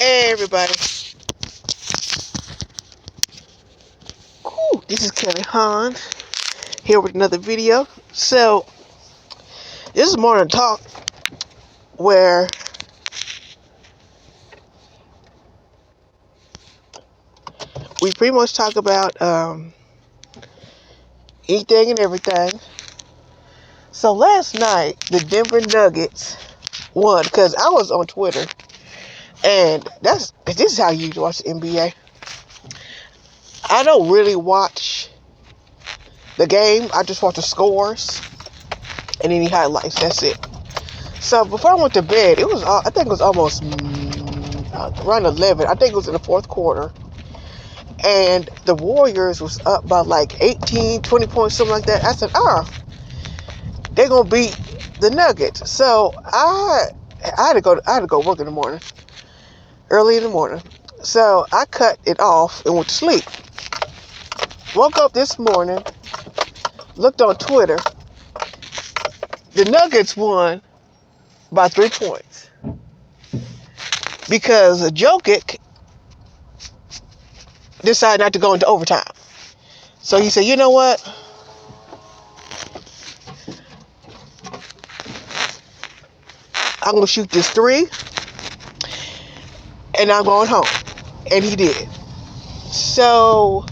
Hey everybody, this is Kelly Hahn here with another video. So this is morning talk where we pretty much talk about anything and everything. So last night the Denver Nuggets won because I was on Twitter, and this is how you watch the NBA. I don't really watch the game. I just watch the scores and any highlights. That's it. So before I went to bed, I think it was almost around 11. I think it was in the fourth quarter. And the Warriors was up by like 18, 20 points, something like that. I said, they're going to beat the Nuggets. So I had to go work in the morning, early in the morning. So I cut it off and went to sleep. Woke up this morning, looked on Twitter. The Nuggets won by 3 points because Jokic decided not to go into overtime. So he said, you know what? I'm going to shoot this 3 and I'm going home. And he did. So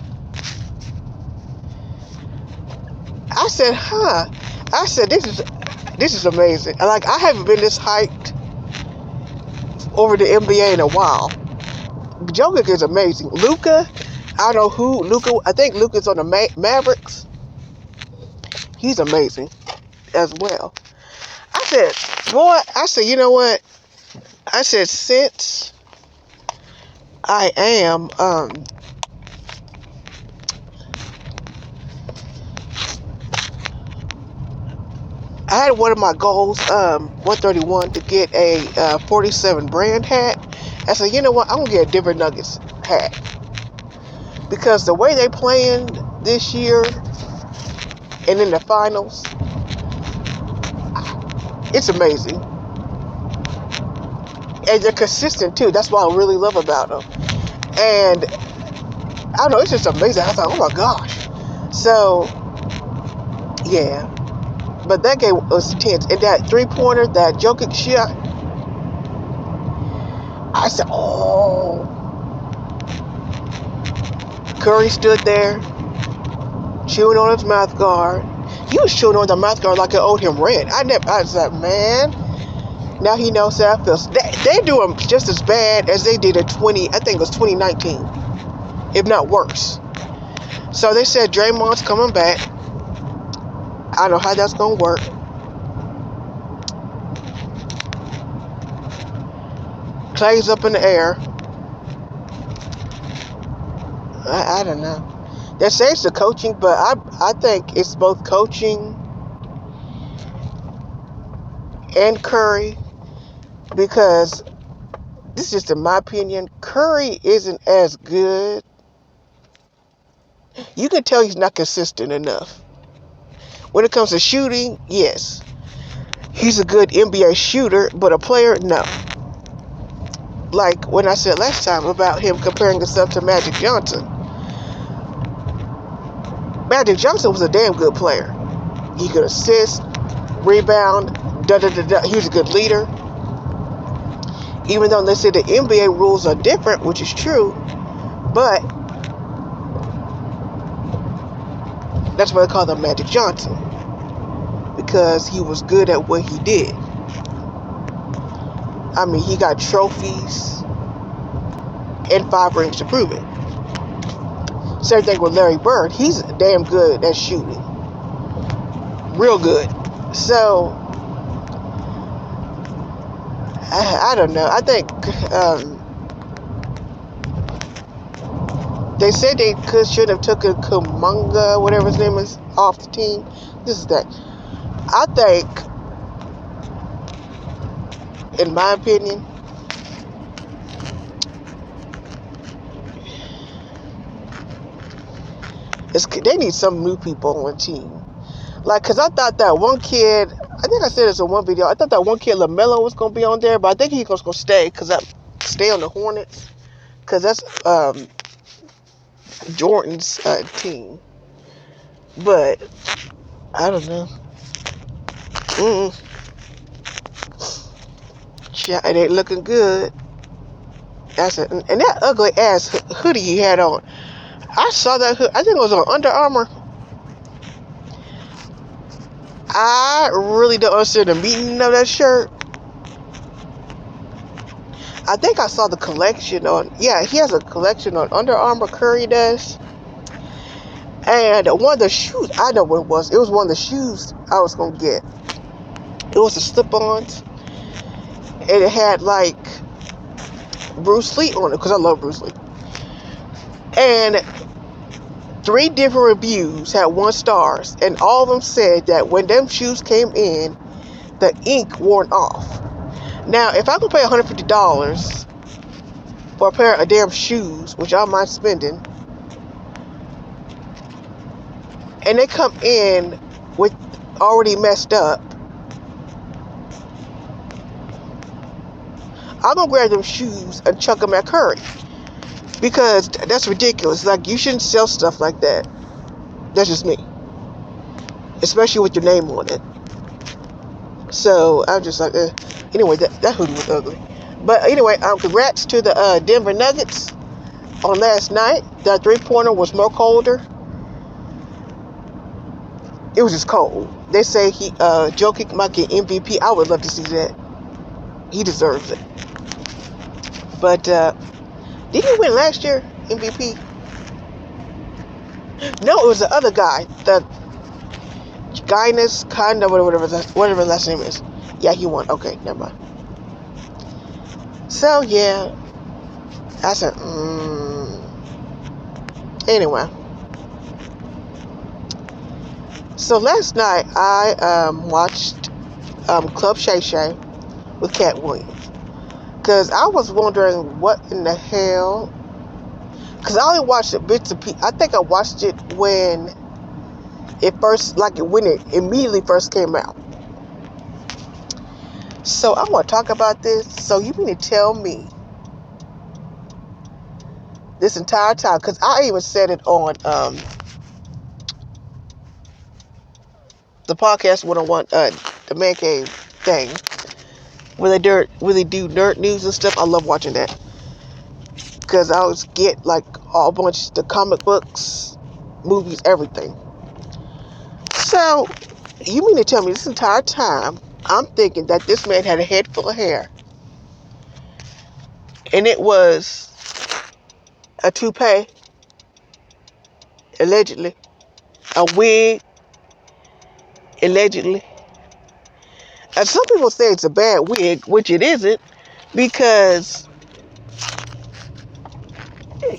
I said, I said, this is amazing. Like, I haven't been this hyped over the NBA in a while. Jokic is amazing. Luka, I don't know who. I think Luka's on the Mavericks. He's amazing as well. I said, you know what? I said, since I am, I had one of my goals, 131, to get a 47 brand hat. I said, you know what? I'm going to get a Denver Nuggets hat. Because the way they playing this year and in the finals, it's amazing. And they're consistent too. That's what I really love about them. And I don't know, it's just amazing. I thought, oh my gosh. So, yeah. But that game was tense. And that 3-pointer, that Jokic shot, I said, oh. Curry stood there, chewing on his mouth guard. He was chewing on the mouth guard like it owed him rent. I said, man, now he knows how it feels. They do him just as bad as they did in 2019, if not worse. So they said Draymond's coming back. I don't know how that's going to work. Clay's up in the air. I don't know. They say it's the coaching, but I think it's both coaching and Curry, because this is just in my opinion, Curry isn't as good. You can tell he's not consistent enough. When it comes to shooting, yes, he's a good NBA shooter, but a player, no. Like when I said last time about him comparing himself to Magic Johnson. Magic Johnson was a damn good player. He could assist, rebound, He was a good leader. Even though they say the NBA rules are different, which is true, but that's why they call him Magic Johnson, because he was good at what he did. I mean, he got trophies and 5 rings to prove it. Same thing with Larry Bird. He's damn good at shooting. Real good. So, I don't know. I think they said they should have taken Kuminga, whatever his name is, off the team. This is that. I think, in my opinion, they need some new people on the team. Like, because I thought that one kid, I think I said this in one video, I thought that one kid, LaMelo, was going to be on there, but I think he's going to stay because stay on the Hornets because that's Jordan's team. But I don't know. Yeah, it ain't looking good. And that ugly ass hoodie he had on. I saw that hoodie. I think it was on Under Armour. I really don't understand the meaning of that shirt. I think I saw the collection on. Yeah, he has a collection on Under Armour. Curry does. And one of the shoes, I know what it was. It was one of the shoes I was gonna get. It was the slip-ons, and it had like Bruce Lee on it because I love Bruce Lee. And 3 different reviews had 1 stars, and all of them said that when them shoes came in, the ink wore off. Now, if I could pay $150 for a pair of damn shoes, which I mind spending, and they come in with already messed up, I'm gonna grab them shoes and chuck them at Curry. Because that's ridiculous. Like, you shouldn't sell stuff like that. That's just me. Especially with your name on it. So, I'm just like, Anyway, that hoodie was ugly. But anyway, congrats to the Denver Nuggets on last night. That 3-pointer was more colder. It was just cold. They say Jokic might get MVP. I would love to see that. He deserves it. But, did he win last year, MVP? No, it was the other guy. The Guinness, kind of, whatever his last name is. Yeah, he won. Okay, never mind. So, yeah. I said, Anyway. So, last night, I watched Club Shay Shay with Katt Williams. Because I was wondering what in the hell. Because I only watched it bits and pieces. I think I watched it when it immediately first came out. So I want to talk about this. So you mean to tell me this entire time, because I even said it on the podcast 101, the Man Cave thing, where they do nerd news and stuff. I love watching that. Because I always get like a bunch of the comic books, movies, everything. So, you mean to tell me this entire time, I'm thinking that this man had a head full of hair. And it was a toupee, allegedly. A wig, allegedly. And some people say it's a bad wig, which it isn't, because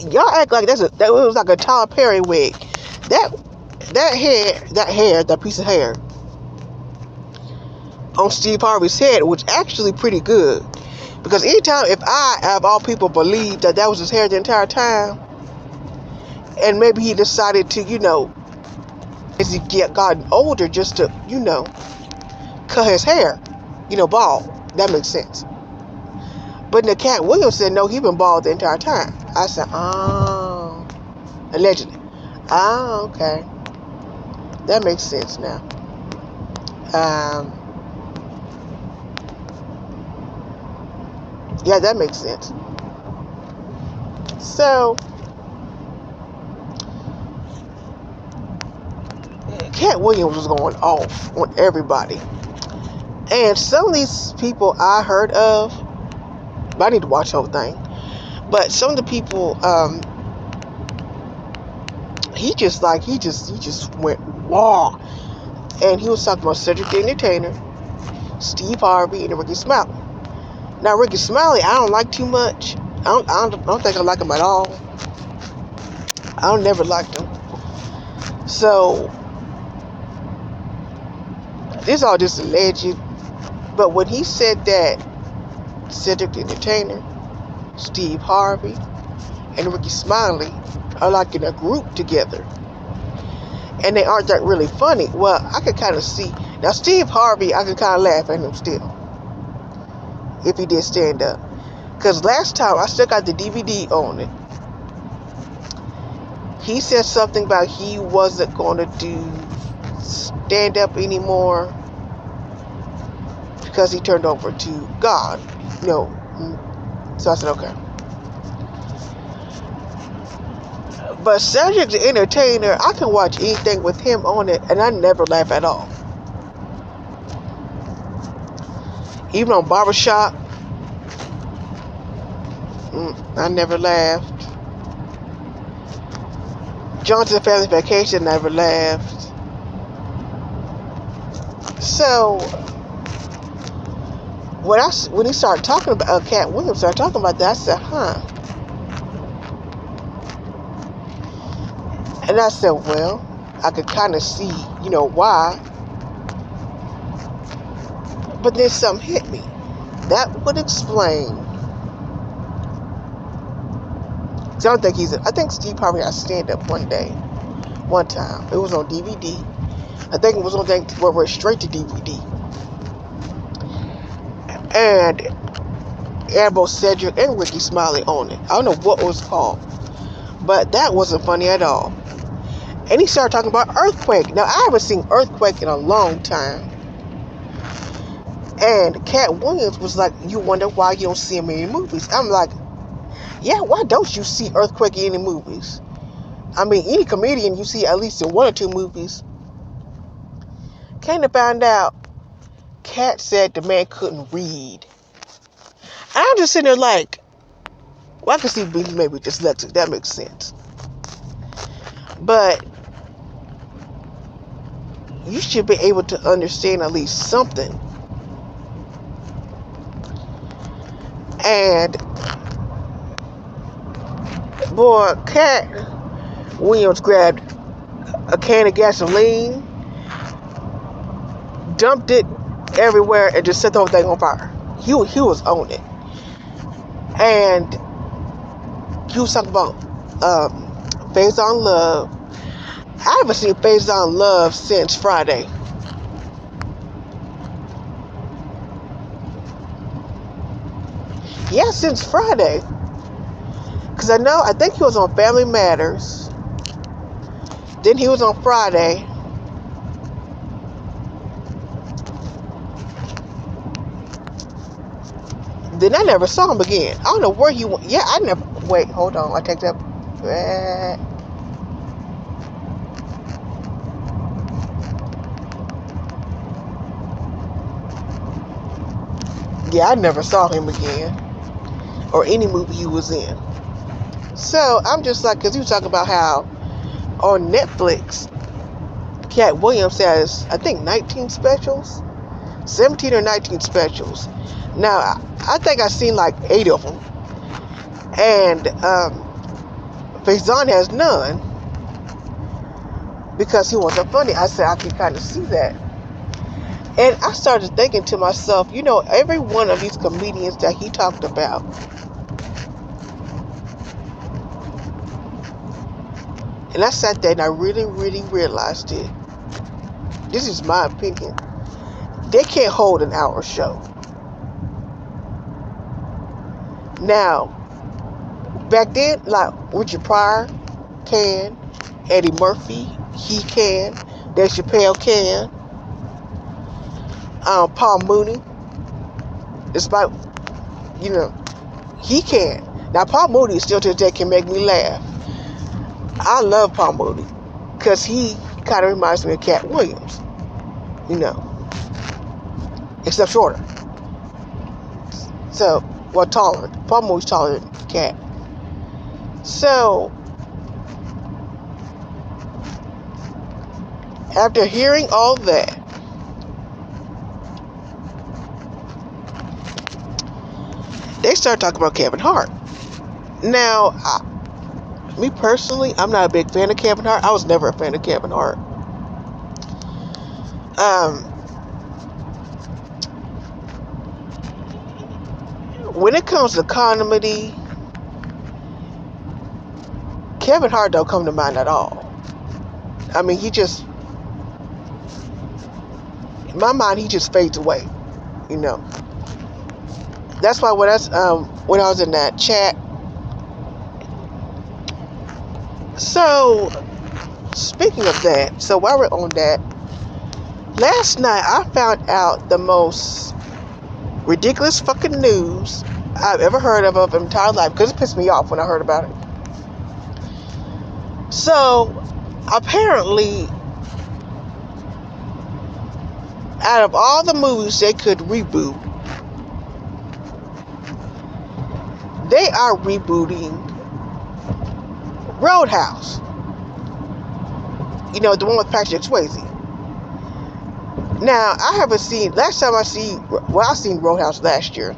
y'all act like that was like a Tyler Perry wig. That piece of hair on Steve Harvey's head was actually pretty good. Because anytime, if I, out of all people, believed that was his hair the entire time, and maybe he decided to, as he gotten older, just to, cut his hair, bald. That makes sense. But then Katt Williams said, no, he been bald the entire time. I said, oh, allegedly. Oh, okay. That makes sense now. Yeah, that makes sense. So, Katt Williams was going off on everybody. And some of these people I heard of, but I need to watch the whole thing. But some of the people, he just went raw. And he was talking about Cedric the Entertainer, Steve Harvey, and Ricky Smiley. Now, Ricky Smiley, I don't like too much. I don't think I like him at all. I don't never liked him. So, this is all just alleged. But when he said that Cedric the Entertainer, Steve Harvey, and Ricky Smiley are like in a group together, and they aren't that really funny, well, I could kind of see. Now, Steve Harvey, I could kind of laugh at him still, if he did stand up. Because last time I still got the DVD on it. He said something about he wasn't going to do stand up anymore because he turned over to God. So I said, okay. But Cedric the Entertainer, I can watch anything with him on it, and I never laugh at all. Even on Barbershop, I never laughed. Johnson Family Vacation, never laughed. So when he started talking about Katt Williams, started talking about that, I said, huh. And I said, well, I could kind of see, why. But then something hit me. That would explain. So I think Steve probably had stand-up one time. It was on DVD. I think it was on thing where we're straight to DVD. And it had both Cedric and Ricky Smiley on it. I don't know what it was called. But that wasn't funny at all. And he started talking about Earthquake. Now, I haven't seen Earthquake in a long time. And Katt Williams was like, you wonder why you don't see him in any movies. I'm like, yeah, why don't you see Earthquake in any movies? I mean, any comedian you see at least in one or two movies. Came to find out, Katt said the man couldn't read. I'm just sitting there like, well, I can see maybe dyslexic. That makes sense. But you should be able to understand at least something. And boy, Katt Williams grabbed a can of gasoline, dumped it everywhere, and just set the whole thing on fire. He was on it. And he was talking about Phase on Love. I haven't seen Phase on Love since Friday. Yeah, since Friday. Because I think he was on Family Matters. Then he was on Friday. Then I never saw him again. I don't know where he went. Yeah, wait, hold on. I take that back. Yeah, I never saw him again. Or any movie he was in. So, I'm just like, because he was talking about how on Netflix, Katt Williams has, I think, 19 specials. 17 or 19 specials. Now, I think I've seen like 8 of them. And Faison has none. Because he wasn't funny. I said, I can kind of see that. And I started thinking to myself, every one of these comedians that he talked about, and I sat there and I really, really realized it. This is my opinion. They can't hold an hour show. Now, back then, like Richard Pryor can, Eddie Murphy, he can, Dave Chappelle can, Paul Mooney, despite, he can. Now, Paul Mooney still to this day can make me laugh. I love Paul Mooney because he kind of reminds me of Katt Williams, except shorter. So, taller. Paul Mooney's taller than Katt. So, after hearing all that, they started talking about Kevin Hart. Now, me personally, I'm not a big fan of Kevin Hart. I was never a fan of Kevin Hart. When it comes to comedy, Kevin Hart don't come to mind at all. I mean, in my mind, he just fades away, That's why when I was in that chat. So speaking of that, so while we're on that, last night I found out the most ridiculous fucking news I've ever heard of my entire life, because it pissed me off when I heard about it. So apparently, out of all the movies they could reboot, they are rebooting Roadhouse. You know, the one with Patrick Swayze. Now, I haven't seen, I seen Roadhouse last year.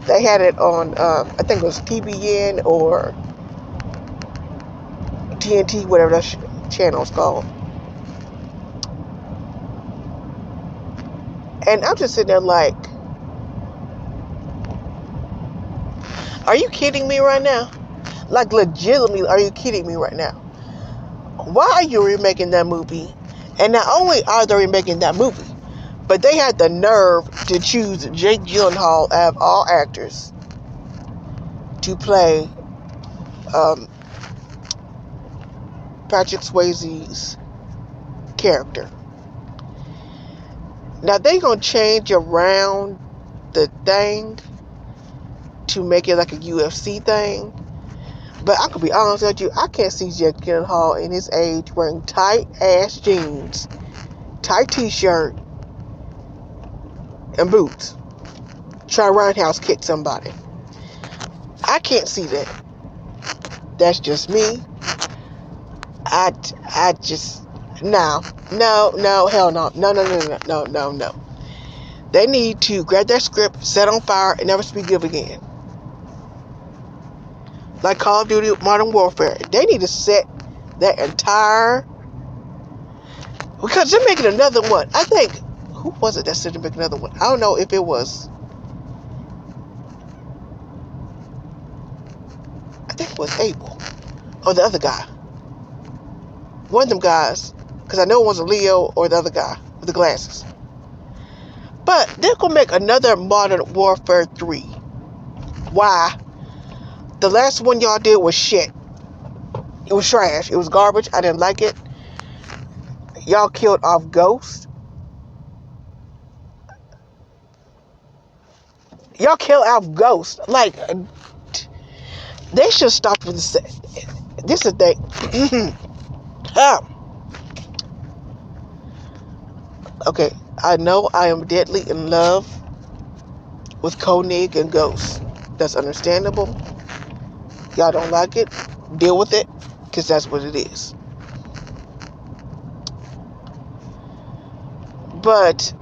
They had it on, I think it was TBN or TNT, whatever that channel is called. And I'm just sitting there like, are you kidding me right now? Like, legitimately, are you kidding me right now? Why are you remaking that movie? And not only are they remaking that movie, but they had the nerve to choose Jake Gyllenhaal out of all actors to play Patrick Swayze's character. Now they gonna change around the thing to make it like a UFC thing. But I could be honest with you, I can't see Jake Gyllenhaal in his age wearing tight ass jeans, tight t-shirt, and boots. Try to roundhouse kick somebody. I can't see that. That's just me. I just, no, hell no. They need to grab that script, set on fire, and never speak of again. Like Call of Duty Modern Warfare. They need to set that entire, because they're making another one. I think, who was it that said to make another one? I don't know if it was, I think it was Abel, or the other guy. One of them guys, because I know it wasn't Leo or the other guy with the glasses. But they're going to make another Modern Warfare 3. Why? The last one y'all did was shit. It was trash. It was garbage. I didn't like it. Y'all killed off Ghost. Y'all killed off Ghost. Like, they should stop with this. This is the thing. Okay, I know I am deadly in love with Koenig and Ghost. That's understandable. Y'all don't like it, deal with it, because that's what it is. But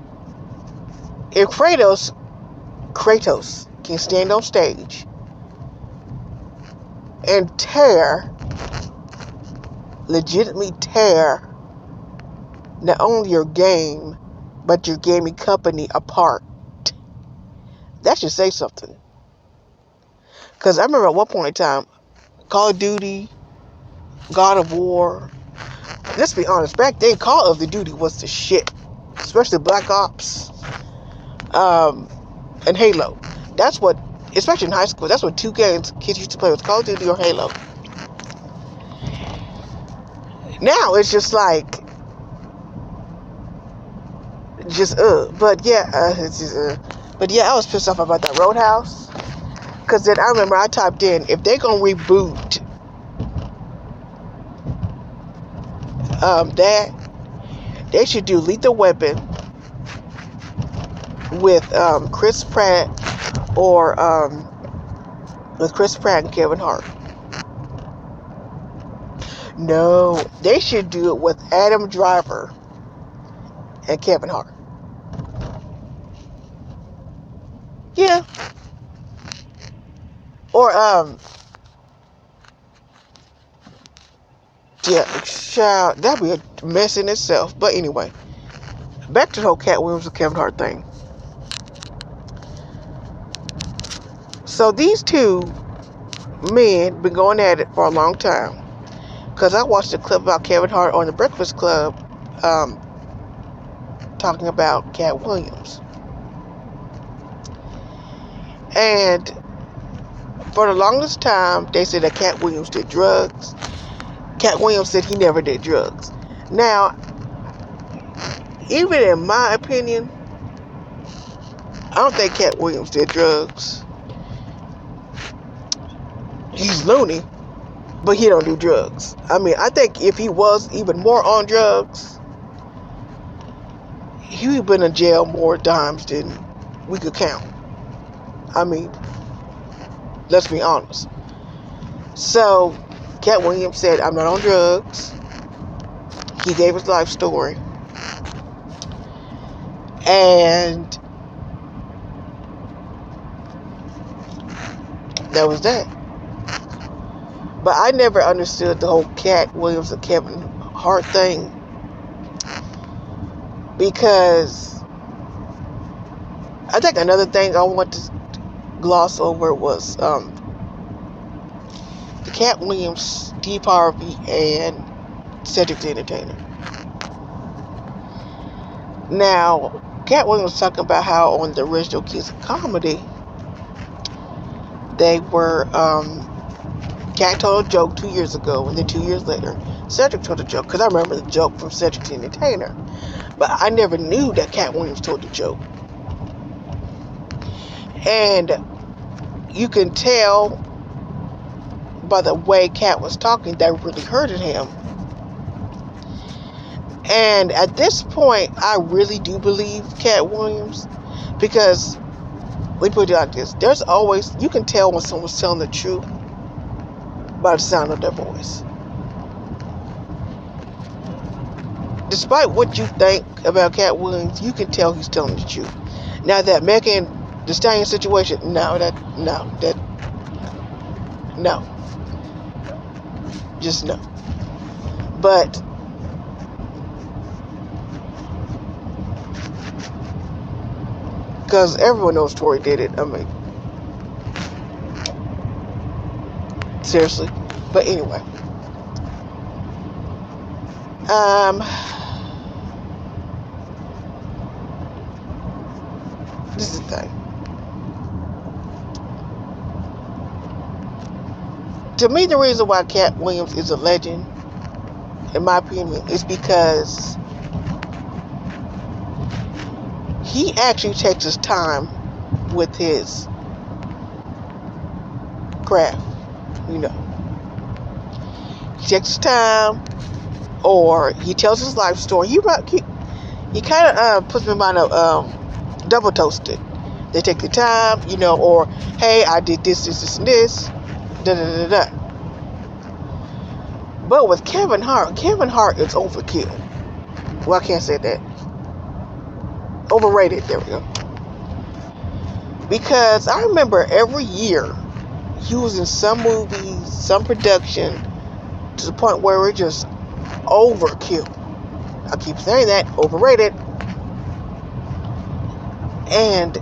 if Kratos can stand on stage and legitimately tear not only your game, but your gaming company apart, that should say something. Because I remember at one point in time, Call of Duty, God of War, let's be honest, back then Call of Duty was the shit. Especially Black Ops, and Halo. That's what, especially in high school, that's what two games kids used to play with, Call of Duty or Halo. Now it's just like, but yeah, but yeah, I was pissed off about that Roadhouse, because then I remember I typed in, if they're gonna reboot that, they should do Lethal Weapon with Chris Pratt, or with Chris Pratt and Kevin Hart. No, they should do it with Adam Driver and Kevin Hart. Yeah. Or yeah, child, that'd be a mess in itself. But anyway, back to the whole Katt Williams and Kevin Hart thing. So these two men been going at it for a long time. Because I watched a clip about Kevin Hart on the Breakfast Club, talking about Katt Williams. And for the longest time, they said that Katt Williams did drugs. Katt Williams said he never did drugs. Now, even in my opinion, I don't think Katt Williams did drugs. He's loony, but he don't do drugs. I mean, I think if he was even more on drugs, he would have been in jail more times than we could count. I mean, let's be honest. So, Katt Williams said, I'm not on drugs. He gave his life story. And that was that. But I never understood the whole Katt Williams and Kevin Hart thing. Because I think another thing I want to gloss over was the Katt Williams, Steve Harvey, and Cedric the Entertainer. Now, Katt Williams was talking about how on the original Kids of Comedy, they were, Katt told a joke 2 years ago, and then 2 years later, Cedric told a joke, because I remember the joke from Cedric the Entertainer. But I never knew that Katt Williams told the joke. And you can tell by the way Katt was talking that really hurted him. And at this point, I really do believe Katt Williams, because we put it like this: there's always, you can tell when someone's telling the truth by the sound of their voice. Despite what you think about Katt Williams, you can tell he's telling the truth. Now that Megan Thee Stallion situation, no, just no. But because everyone knows Tory did it. I mean, seriously. But anyway, this is the thing. To me, the reason why Katt Williams is a legend, in my opinion, is because he actually takes his time with his craft, you know. He takes his time, or he tells his life story. He kind of puts me in mind of Double Toasted. They take the time, you know, or, hey, I did this, and this, da-da-da-da. But with Kevin Hart is overkill. Well, I can't say that. Overrated, there we go. Because I remember every year he was in some movie, some production, to the point where it just overkill. I keep saying that, overrated. And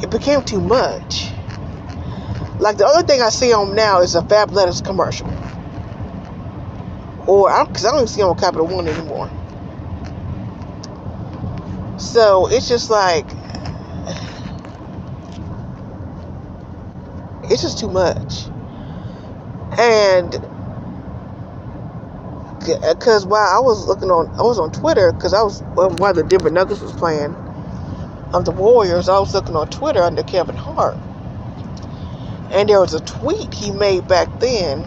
it became too much. Like, the only thing I see on him now is a Fab Letters commercial. Because I don't even see him on Capital One anymore. So, it's just like, it's just too much. And, because while I was on Twitter, because while the Denver Nuggets was playing the Warriors, I was looking on Twitter under Kevin Hart. And there was a tweet he made back then.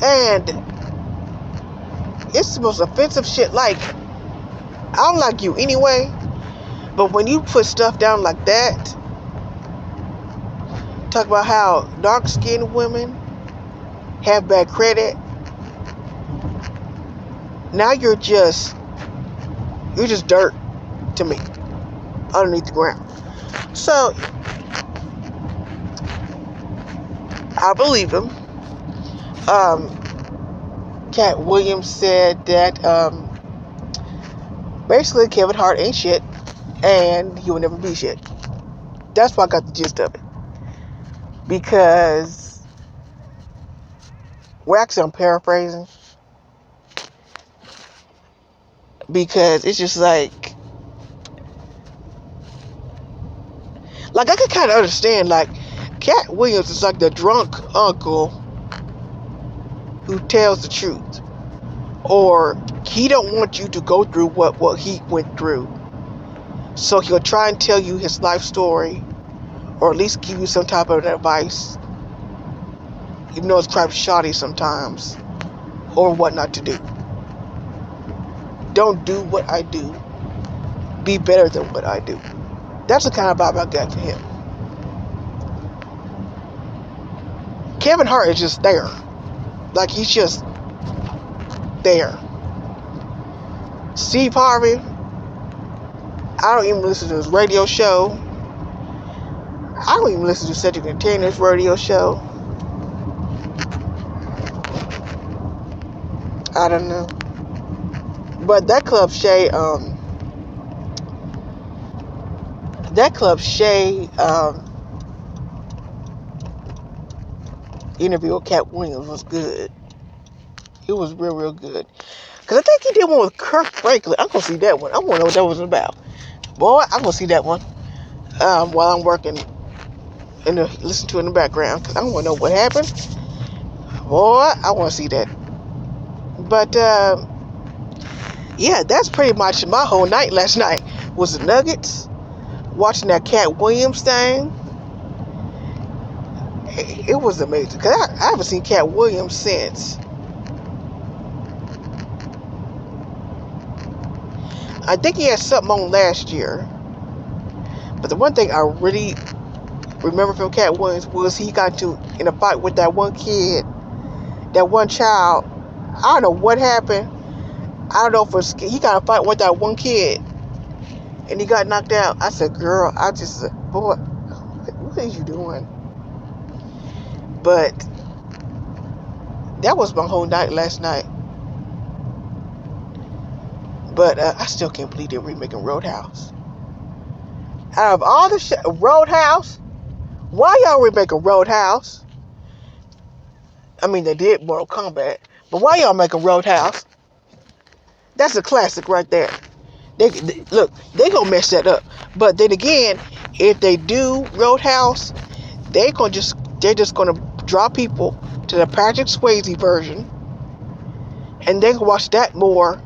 And it's the most offensive shit. Like, I don't like you anyway, but when you put stuff down like that, talk about how dark-skinned women have bad credit, now you're just dirt to me underneath the ground. So I believe him. Katt Williams said that basically Kevin Hart ain't shit and he will never be shit. That's why I got the gist of it. Because, well, actually I'm paraphrasing. Because it's just like, gotta understand, like, Katt Williams is like the drunk uncle who tells the truth, or he don't want you to go through what he went through, so he'll try and tell you his life story, or at least give you some type of advice, even though it's quite shoddy sometimes, or what not to do. Don't do what I do. Be better than what I do. That's the kind of vibe I got for him. Kevin Hart is just there. Like, he's just there. Steve Harvey, I don't even listen to his radio show. I don't even listen to Cedric Entertainer's radio show. I don't know. But that Club Shay, interview with Katt Williams was good. It was real, real good. Because I think he did one with Kirk Franklin. I'm going to see that one. I want to know what that was about. Boy, I'm going to see that one while I'm working and listen to it in the background. Because I want to know what happened. Boy, I want to see that. But, yeah, that's pretty much my whole night last night. Was the Nuggets. Watching that Katt Williams thing. It was amazing. Because I haven't seen Katt Williams since. I think he had something on last year. But the one thing I really remember from Katt Williams was he got in a fight with that one kid, that one child. I don't know what happened. I don't know if it was, he got in a fight with that one kid and he got knocked out. I said, girl, boy, what are you doing? But that was my whole night last night. But I still can't believe they're remaking Roadhouse. Out of all the Roadhouse, why y'all remaking Roadhouse? I mean, they did Mortal Kombat, but why y'all making Roadhouse? That's a classic right there. Look, they gonna mess that up. But then again, if they do Roadhouse, they're just gonna draw people to the Patrick Swayze version, and they can watch that more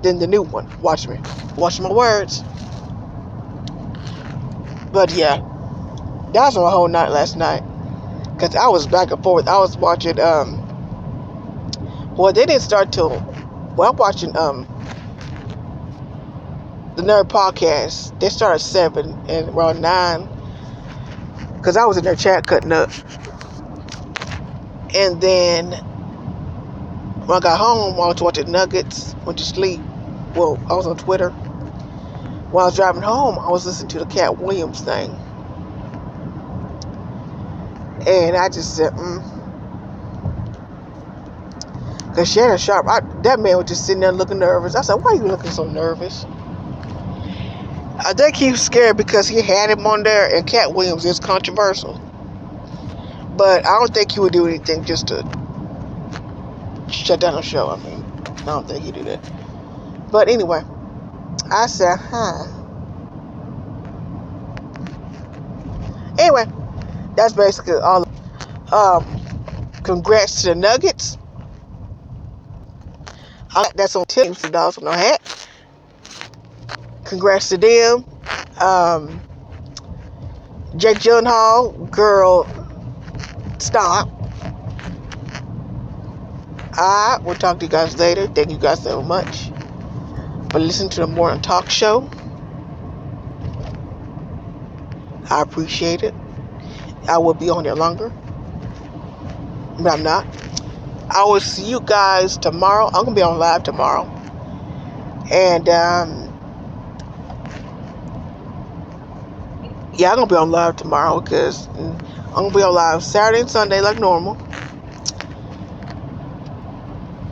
than the new one. Watch me. Watch my words. But yeah, that was my whole night last night. Because I was back and forth. I was watching, well, they didn't start till, well, I'm watching, the Nerd Podcast. They started at 7 and around 9. Because I was in their chat cutting up. And then, when I got home, I was watching Nuggets, went to sleep. Well, I was on Twitter. While I was driving home, I was listening to the Katt Williams thing. And I just said, Because Shannon Sharpe, that man was just sitting there looking nervous. I said, why are you looking so nervous? I think he was scared because he had him on there, and Katt Williams is controversial. But I don't think he would do anything just to shut down the show. I mean, I don't think he'd do that. But anyway, I said, Anyway, that's basically all. Congrats to the Nuggets. That's on $10 on no hat. Congrats to them. Jake Gyllenhaal, girl, stop. I will talk to you guys later. Thank you guys so much for listening to the morning talk show. I appreciate it. I will be on there longer, but I'm not. I will see you guys tomorrow. I'm gonna be on live tomorrow, and yeah, I'm gonna be on live tomorrow because I'm gonna be on live Saturday and Sunday like normal,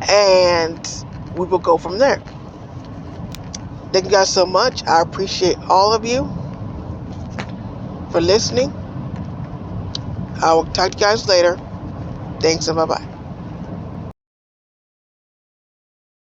and we will go from there. Thank you guys so much. I appreciate all of you for listening. I will talk to you guys later. Thanks and bye-bye.